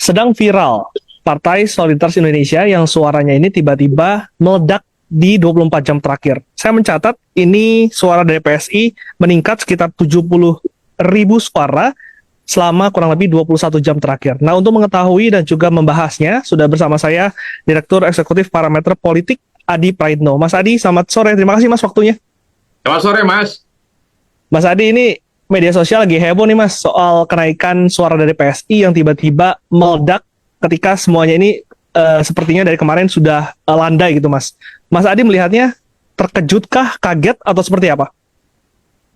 Sedang viral, Partai Solidaritas Indonesia yang suaranya ini tiba-tiba meledak di 24 jam terakhir. Saya mencatat ini suara dari PSI meningkat sekitar 70.000 suara selama kurang lebih 21 jam terakhir. Nah, untuk mengetahui dan juga membahasnya, sudah bersama saya Direktur Eksekutif Parameter Politik Adi Praitno. Mas Adi, selamat sore. Terima kasih Mas waktunya. Selamat sore, Mas. Mas Adi, ini media sosial lagi heboh nih Mas soal kenaikan suara dari PSI yang tiba-tiba meledak ketika semuanya ini sepertinya dari kemarin sudah landai gitu Mas. Mas Adi melihatnya terkejutkah, kaget atau seperti apa?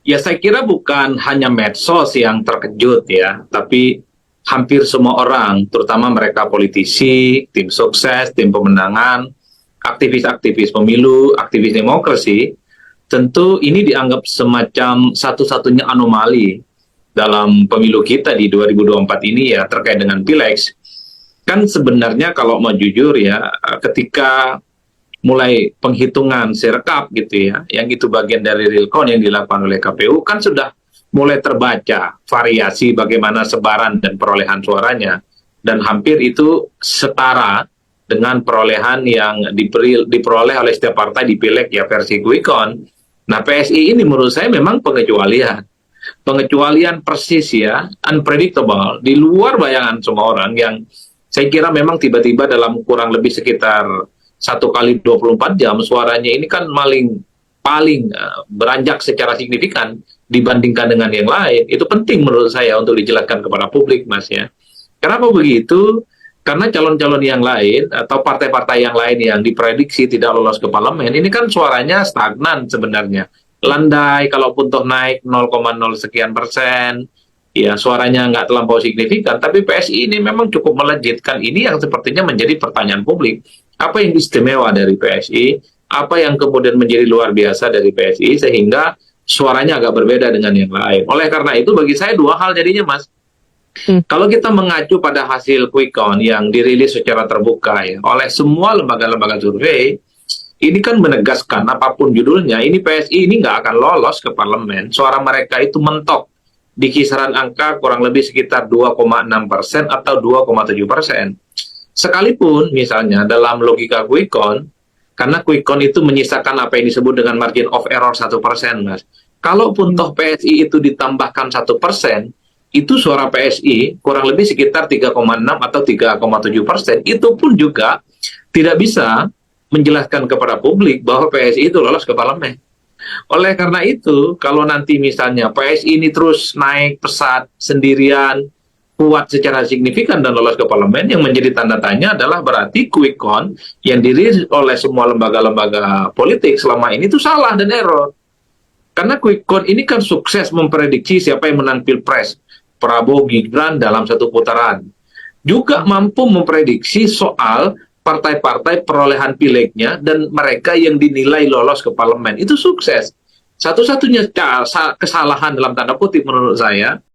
Ya, saya kira bukan hanya medsos yang terkejut ya, tapi hampir semua orang, terutama mereka politisi, tim sukses, tim pemenangan, aktivis-aktivis pemilu, aktivis demokrasi, tentu ini dianggap semacam satu-satunya anomali dalam pemilu kita di 2024 ini ya, terkait dengan Pilegs. Kan sebenarnya kalau mau jujur ya, ketika mulai penghitungan sirekap gitu ya, yang itu bagian dari real count yang dilakukan oleh KPU, kan sudah mulai terbaca variasi bagaimana sebaran dan perolehan suaranya, dan hampir itu setara dengan perolehan yang diperoleh oleh setiap partai di Pileg ya versi quick count. Nah, PSI ini menurut saya memang pengecualian persis ya, unpredictable, di luar bayangan semua orang, yang saya kira memang tiba-tiba dalam kurang lebih sekitar 1 kali 24 jam suaranya ini kan paling beranjak secara signifikan dibandingkan dengan yang lain. Itu penting menurut saya untuk dijelaskan kepada publik, Mas ya. Kenapa begitu? Karena calon-calon yang lain atau partai-partai yang lain yang diprediksi tidak lolos ke parlemen, ini kan suaranya stagnan sebenarnya. Landai, kalaupun toh naik 0,0 sekian persen, ya suaranya nggak terlampau signifikan. Tapi PSI ini memang cukup melejitkan. Ini yang sepertinya menjadi pertanyaan publik. Apa yang istimewa dari PSI? Apa yang kemudian menjadi luar biasa dari PSI sehingga suaranya agak berbeda dengan yang lain? Oleh karena itu bagi saya dua hal jadinya, Mas. Kalau kita mengacu pada hasil quick count yang dirilis secara terbuka ya, oleh semua lembaga-lembaga survei, ini kan menegaskan apapun judulnya, ini PSI ini nggak akan lolos ke parlemen. Suara mereka itu mentok di kisaran angka kurang lebih sekitar 2,6% atau 2,7%. Sekalipun misalnya dalam logika quick count, karena quick count itu menyisakan apa yang disebut dengan margin of error 1%, Mas. Kalaupun toh PSI itu ditambahkan 1%, itu suara PSI kurang lebih sekitar 3,6 atau 3,7%. Itu pun juga tidak bisa menjelaskan kepada publik bahwa PSI itu lolos ke parlemen. Oleh karena itu, kalau nanti misalnya PSI ini terus naik pesat sendirian, kuat secara signifikan dan lolos ke parlemen, yang menjadi tanda tanya adalah berarti quick count yang dirilis oleh semua lembaga-lembaga politik selama ini itu salah dan error. Karena quick count ini kan sukses memprediksi siapa yang menang Pilpres, Prabowo Gibran dalam satu putaran. Juga mampu memprediksi soal partai-partai perolehan pilegnya dan mereka yang dinilai lolos ke parlemen. Itu sukses. Satu-satunya kesalahan dalam tanda kutip menurut saya